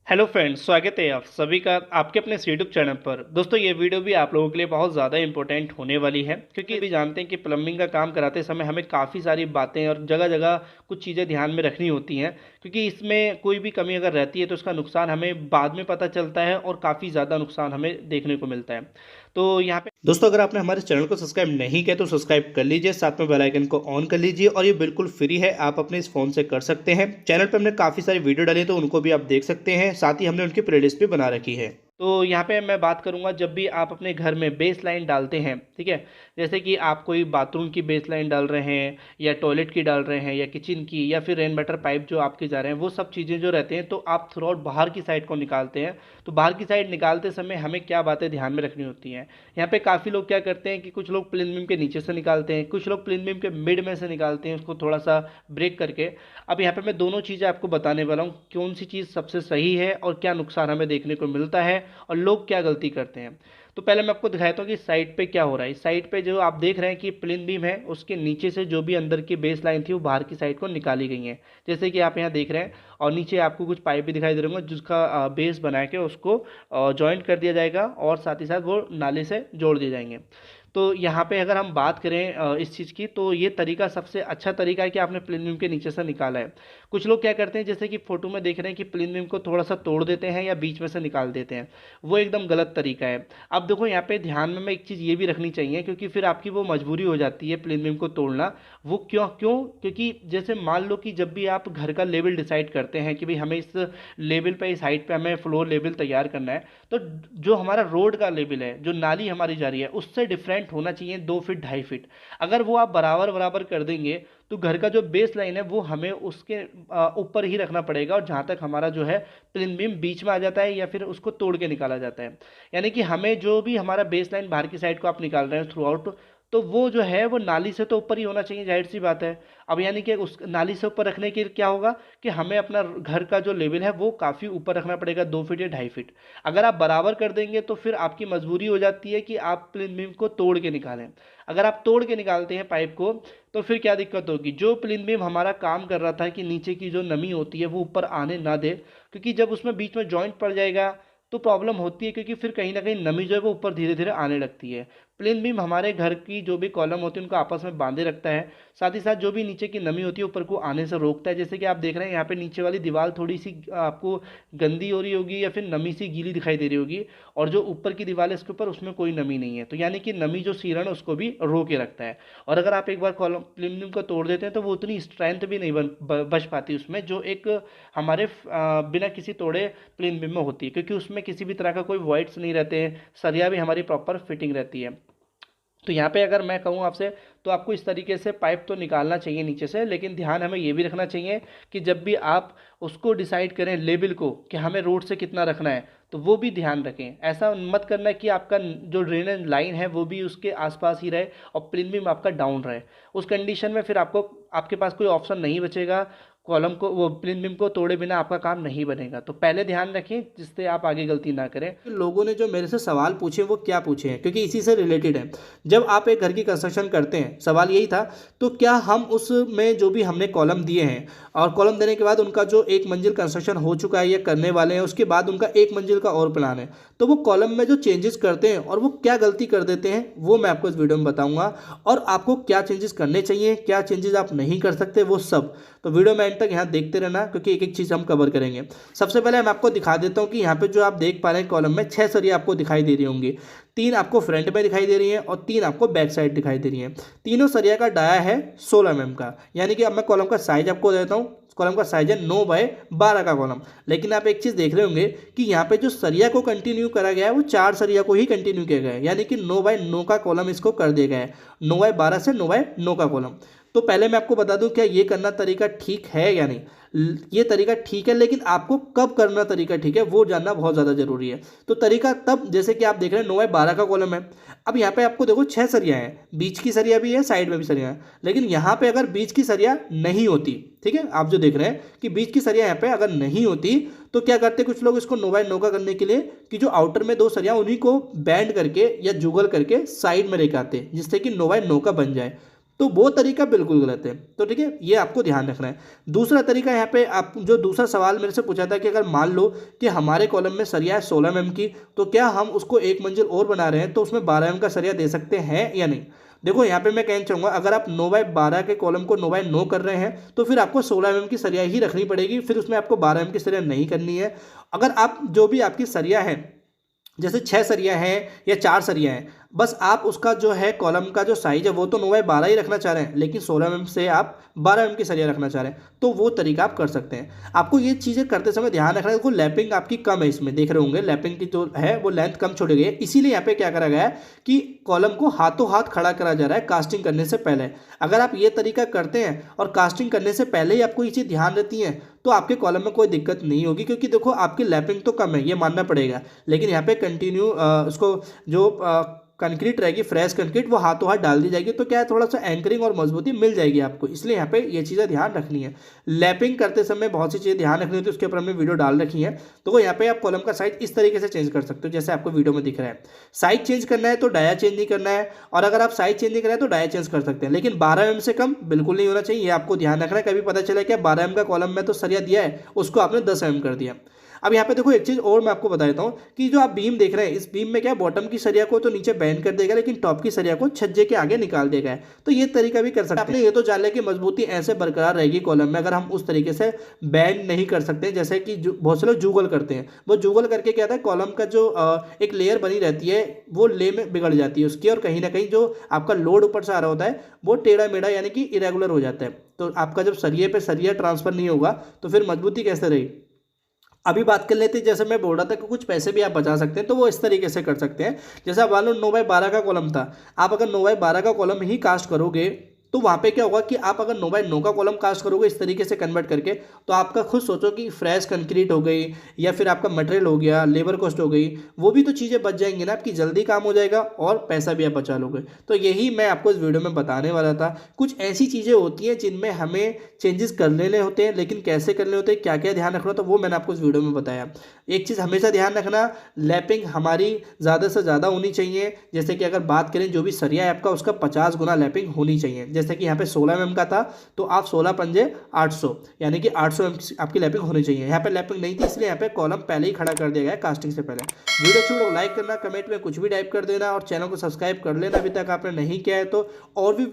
Hello friends, स्वागत है आप सभी का आपके अपने यूट्यूब चैनल पर। दोस्तों, ये वीडियो भी आप लोगों के लिए बहुत ज़्यादा इंपॉर्टेंट होने वाली है, क्योंकि अभी जानते हैं कि प्लम्बिंग का काम कराते समय हमें काफ़ी सारी बातें और जगह जगह कुछ चीज़ें ध्यान में रखनी होती हैं, क्योंकि इसमें कोई भी कमी अगर रहती है तो उसका नुकसान हमें बाद में पता चलता है और काफ़ी ज़्यादा नुकसान हमें देखने को मिलता है। तो यहाँ पे दोस्तों, अगर आपने हमारे चैनल को सब्सक्राइब नहीं किया तो सब्सक्राइब कर लीजिए, साथ में बेल आइकन को ऑन कर लीजिए और ये बिल्कुल फ्री है, आप अपने इस फ़ोन से कर सकते हैं। चैनल पे हमने काफ़ी सारी वीडियो डाली है तो उनको भी आप देख सकते हैं, साथ ही हमने उनकी प्लेलिस्ट भी बना रखी है। तो यहाँ पे मैं बात करूँगा, जब भी आप अपने घर में बेस लाइन डालते हैं, ठीक है, जैसे कि आप कोई बाथरूम की बेस लाइन डाल रहे हैं या टॉयलेट की डाल रहे हैं या किचन की या फिर रेन वाटर पाइप जो आपके जा रहे हैं, वो सब चीज़ें जो रहते हैं तो आप थ्रू आउट बाहर की साइड को निकालते हैं। तो बाहर की साइड निकालते समय हमें क्या बातें ध्यान में रखनी होती हैं। यहाँ पे काफ़ी लोग क्या करते हैं कि कुछ लोग प्लेन बीम के नीचे से निकालते हैं, कुछ लोग प्लेन बीम के मिड में से निकालते हैं, उसको थोड़ा सा ब्रेक करके। अब यहाँ पे मैं दोनों चीज़ें आपको बताने वाला हूँ, कौन सी चीज़ सबसे सही है और क्या नुकसान हमें देखने को मिलता है और लोग क्या गलती करते हैं। तो पहले मैं आपको दिखाता हूँ कि साइड पे क्या हो रहा है। साइड पे जो आप देख रहे हैं कि प्लेन बीम है, उसके नीचे से जो भी अंदर की बेस लाइन थी वो बाहर की साइड को निकाली गई है, जैसे कि आप यहाँ देख रहे हैं। और नीचे आपको कुछ पाइप भी दिखाई दे रहे होंगे, जिसका बेस बना के उसको जॉइंट कर दिया जाएगा और साथ ही साथ वो नाले से जोड़ दिए जाएंगे। तो यहाँ पे अगर हम बात करें इस चीज़ की, तो ये तरीका सबसे अच्छा तरीका है कि आपने प्लेन बीम के नीचे से निकाला है। कुछ लोग क्या करते हैं, जैसे कि फोटो में देख रहे हैं कि प्लेन बीम को थोड़ा सा तोड़ देते हैं या बीच में से निकाल देते हैं, वो एकदम गलत तरीका है। अब देखो, यहाँ पे ध्यान में एक चीज़ ये भी रखनी चाहिए, क्योंकि फिर आपकी वो मजबूरी हो जाती है प्लेन बीम को तोड़ना। वो क्यों क्यों क्योंकि जैसे मान लो कि जब भी आप घर का लेवल डिसाइड करते हैं कि भाई हमें इस लेवल पे, इस हाइट पे हमें फ्लोर लेवल तैयार करना है, तो जो हमारा रोड का लेवल है, जो नाली हमारी जा रही है, उससे डिफरेंट होना चाहिए 2 फीट 2.5 फीट। अगर वो आप बराबर बराबर कर देंगे तो घर का जो बेस लाइन है वो हमें उसके ऊपर ही रखना पड़ेगा, और जहाँ तक हमारा जो है प्लेन बीम बीच में आ जाता है या फिर उसको तोड़ के निकाला जाता है। यानी कि हमें जो भी हमारा बेस लाइन बाहर की साइड को आप निकाल रहे हैं थ्रू आउट, तो वो जो है वो नाली से तो ऊपर ही होना चाहिए, जाहिर सी बात है। अब यानी कि उस नाली से ऊपर रखने के लिए क्या होगा कि हमें अपना घर का जो लेवल है वो काफ़ी ऊपर रखना पड़ेगा, 2 फीट या 2.5 फीट। अगर आप बराबर कर देंगे तो फिर आपकी मजबूरी हो जाती है कि आप प्लेन बीम को तोड़ के निकालें। अगर आप तोड़ के निकालते हैं पाइप को, तो फिर क्या दिक्कत होगी, जो प्लेन बीम हमारा काम कर रहा था कि नीचे की जो नमी होती है वो ऊपर आने ना दे, क्योंकि जब उसमें बीच में जॉइंट पड़ जाएगा तो प्रॉब्लम होती है, क्योंकि फिर कहीं ना कहीं नमी जो है वो ऊपर धीरे धीरे आने लगती है। प्लेन बीम हमारे घर की जो भी कॉलम होती है उनको आपस में बांधे रखता है, साथ ही साथ जो भी नीचे की नमी होती है ऊपर को आने से रोकता है। जैसे कि आप देख रहे हैं यहाँ पे नीचे वाली दीवार थोड़ी सी आपको गंदी हो रही होगी या फिर नमी सी गीली दिखाई दे रही होगी, और जो ऊपर की दीवार है इसके ऊपर उसमें कोई नमी नहीं है, तो यानी कि नमी जो सीरण है उसको भी रोक के रखता है। और अगर आप एक बार कॉलम प्लेन बीम को तोड़ देते हैं तो वो उतनी स्ट्रेंथ भी नहीं बच पाती उसमें, जो एक हमारे बिना किसी तोड़े प्लेन बीम में होती है, क्योंकि उसमें किसी भी तरह का कोई वॉइड्स नहीं रहते हैं, सरिया भी हमारी प्रॉपर फिटिंग रहती है। तो यहाँ पे अगर मैं कहूँ आपसे, तो आपको इस तरीके से पाइप तो निकालना चाहिए नीचे से, लेकिन ध्यान हमें ये भी रखना चाहिए कि जब भी आप उसको डिसाइड करें लेवल को कि हमें रोड से कितना रखना है, तो वो भी ध्यान रखें। ऐसा मत करना कि आपका जो ड्रेनेज लाइन है वो भी उसके आसपास ही रहे और प्लेन बीम आपका डाउन रहे। उस कंडीशन में फिर आपको, आपके पास कोई ऑप्शन नहीं बचेगा, कॉलम को, वो प्लेन बीम को तोड़े बिना आपका काम नहीं बनेगा। तो पहले ध्यान रखें जिससे आप आगे गलती ना करें। लोगों ने जो मेरे से सवाल पूछे वो क्या पूछे हैं, क्योंकि इसी से रिलेटेड है। जब आप एक घर की कंस्ट्रक्शन करते हैं, सवाल यही था, तो क्या हम उसमें जो भी हमने कॉलम दिए हैं और कॉलम देने के बाद उनका जो एक मंजिल कंस्ट्रक्शन हो चुका है या करने वाले हैं, उसके बाद उनका एक मंजिल का और प्लान है, तो वो कॉलम में जो चेंजेस करते हैं और वो क्या गलती कर देते हैं वो मैं आपको इस वीडियो में बताऊंगा, और आपको क्या चेंजेस करने चाहिए, क्या चेंजेस आप नहीं कर सकते, वो सब। तो वीडियो में एंड तक यहाँ देखते रहना, क्योंकि एक एक चीज़ हम कवर करेंगे। सबसे पहले मैं आपको दिखा देता हूँ कि यहाँ पे जो आप देख पा रहे हैं कॉलम में 6 सरिया आपको दिखाई दे रही होंगी। 3 आपको फ्रंट में दिखाई दे रही हैं और 3 आपको बैक साइड दिखाई दे रही हैं। तीनों सरिया का डाया है 16 mm का। यानी कि अब मैं कॉलम का साइज आपको देता हूँ। कॉलम का साइज है 9/12 का कॉलम। लेकिन आप एक चीज़ देख रहे होंगे कि यहाँ पे जो सरिया को कंटिन्यू करा गया है वो 4 सरिया को ही कंटिन्यू किया गया है, यानी कि 9/9 का कॉलम इसको कर दिया गया है, 9/12 से 9/9 का कॉलम। तो पहले मैं आपको बता दूं, क्या ये करना तरीका ठीक है या नहीं। ये तरीका ठीक है, लेकिन आपको कब करना तरीका ठीक है वो जानना बहुत ज़्यादा जरूरी है। तो तरीका तब, जैसे कि आप देख रहे हैं 9/12 का कॉलम है। अब यहाँ पे आपको देखो 6 सरिया हैं, बीच की सरिया भी है, साइड में भी सरिया है। लेकिन यहाँ पे अगर बीच की सरिया नहीं होती, ठीक है, आप जो देख रहे हैं कि बीच की सरिया यहाँ पे अगर नहीं होती, तो क्या करते कुछ लोग इसको 9/9 का करने के लिए कि जो आउटर में 2 सरिया उन्हीं को बैंड करके या जुगल करके साइड में लेके आते, जिससे कि 9/9 का बन जाए। तो वो तरीका बिल्कुल गलत है। तो ठीक है, ये आपको ध्यान रखना है। दूसरा तरीका यहाँ पे आप जो दूसरा सवाल मेरे से पूछा था कि अगर मान लो कि हमारे कॉलम में सरिया है 16 mm की, तो क्या हम उसको एक मंजिल और बना रहे हैं तो उसमें 12 mm का सरिया दे सकते हैं या नहीं। देखो यहाँ पे मैं कहना चाहूँगा, अगर आप 9x12 के कॉलम को 9x9 कर रहे हैं तो फिर आपको 16 mm की सरिया ही रखनी पड़ेगी, फिर उसमें आपको 12 mm की सरिया नहीं करनी है। अगर आप जो भी आपकी सरिया है, जैसे 6 सरिया है या 4 सरिया है, बस आप उसका जो है कॉलम का जो साइज है वो तो 9x12 ही रखना चाह रहे हैं, लेकिन 16 mm से आप 12 mm की सरिया रखना चाह रहे हैं, तो वो तरीका आप कर सकते हैं। आपको ये चीज़ें करते समय ध्यान रखना है। देखो लैपिंग आपकी कम है, इसमें देख रहे होंगे लैपिंग की जो है वो लेंथ कम छोड़ी गई है, इसीलिए यहाँ पे क्या करा गया है कि कॉलम को हाथों हाथ खड़ा करा जा रहा है कास्टिंग करने से पहले। अगर आप ये तरीका करते हैं और कास्टिंग करने से पहले ही आपको ये चीज़ ध्यान रहती है तो आपके कॉलम में कोई दिक्कत नहीं होगी, क्योंकि देखो आपकी लैपिंग तो कम है, ये मानना पड़ेगा, लेकिन यहाँ पे कंटिन्यू उसको जो कंक्रीट रहेगी, फ्रेश कंक्रीट, वो हाथों हाथ डाल दी जाएगी, तो क्या है थोड़ा सा एंकरिंग और मजबूती मिल जाएगी आपको। इसलिए यहाँ पे ये चीज़ें ध्यान रखनी है। लैपिंग करते समय बहुत सी चीज़ें ध्यान रखनी होती है, उसके ऊपर हमने वीडियो डाल रखी है। तो वो यहाँ पे आप कॉलम का साइज इस तरीके से चेंज कर सकते हो जैसे आपको वीडियो में दिख रहा है। साइज चेंज करना है तो डाया चेंज नहीं करना है, और अगर आप साइज चेंज नहीं करना है तो डाया चेंज कर सकते हैं, लेकिन 12 mm से कम बिल्कुल नहीं होना चाहिए, ये आपको ध्यान रखना है। कभी पता चला क्या 12 mm का कॉलम में तो सरिया दिया है, उसको आपने 10 mm कर दिया। अब यहाँ पे देखो एक चीज और मैं आपको बता देता हूँ कि जो आप बीम देख रहे हैं, इस बीम में क्या बॉटम की सरिया को तो नीचे बैंड कर देगा, लेकिन टॉप की सरिया को छज्जे के आगे निकाल देगा है। तो ये तरीका भी कर सकते हैं। आपने ये तो जान लिया कि मजबूती ऐसे बरकरार रहेगी कॉलम में अगर हम उस तरीके से बैंड नहीं कर सकते, जैसे कि बहुत से लोग जुगल करते हैं। वो जुगल करके क्या होता है, कॉलम का जो एक लेयर बनी रहती है वो ले में बिगड़ जाती है उसकी, और कहीं ना कहीं जो आपका लोड ऊपर से आ रहा होता है वो टेढ़ा मेढ़ा यानी कि इरेगुलर हो जाता है। तो आपका जब सरिये पे सरिया ट्रांसफर नहीं होगा तो फिर मजबूती कैसे रहेगी। अभी बात कर लेते हैं, जैसे मैं बोल रहा था कि कुछ पैसे भी आप बचा सकते हैं, तो वो इस तरीके से कर सकते हैं। जैसे आप मान लो 9x12 का कॉलम था, आप अगर 9x12 का कॉलम ही कास्ट करोगे तो वहाँ पे क्या होगा कि आप अगर 9x9 का कॉलम कास्ट करोगे इस तरीके से कन्वर्ट करके, तो आपका खुद सोचो कि फ्रेश कंक्रीट हो गई या फिर आपका मटेरियल हो गया, लेबर कॉस्ट हो गई, वो भी तो चीज़ें बच जाएंगी ना, आपकी जल्दी काम हो जाएगा और पैसा भी आप बचा लोगे। तो यही मैं आपको इस वीडियो में बताने वाला था। कुछ ऐसी चीज़ें होती हैं जिनमें हमें चेंजेस कर लेने होते हैं, लेकिन कैसे करने होते हैं, क्या क्या ध्यान रखना, तो वो मैंने आपको इस वीडियो में बताया। एक चीज़ हमेशा ध्यान रखना, लैपिंग हमारी ज़्यादा से ज़्यादा होनी चाहिए। जैसे कि अगर बात करें जो भी सरिया है आपका, उसका 50 गुना लैपिंग होनी चाहिए। जैसे कि यहाँ पे 16 mm का था तो आप 16 पंजे 800 यानी कि 800 mm आपकी लैपिंग होनी चाहिए। यहाँ पे लैपिंग नहीं थी, इसलिए यहाँ पे कॉलम पहले ही खड़ा कर दिया गया है कास्टिंग से पहले। वीडियो अच्छी लगे लाइक करना, कमेंट में कुछ भी टाइप कर देना और चैनल को सब्सक्राइब कर लेना अभी तक आपने नहीं किया है तो। और भी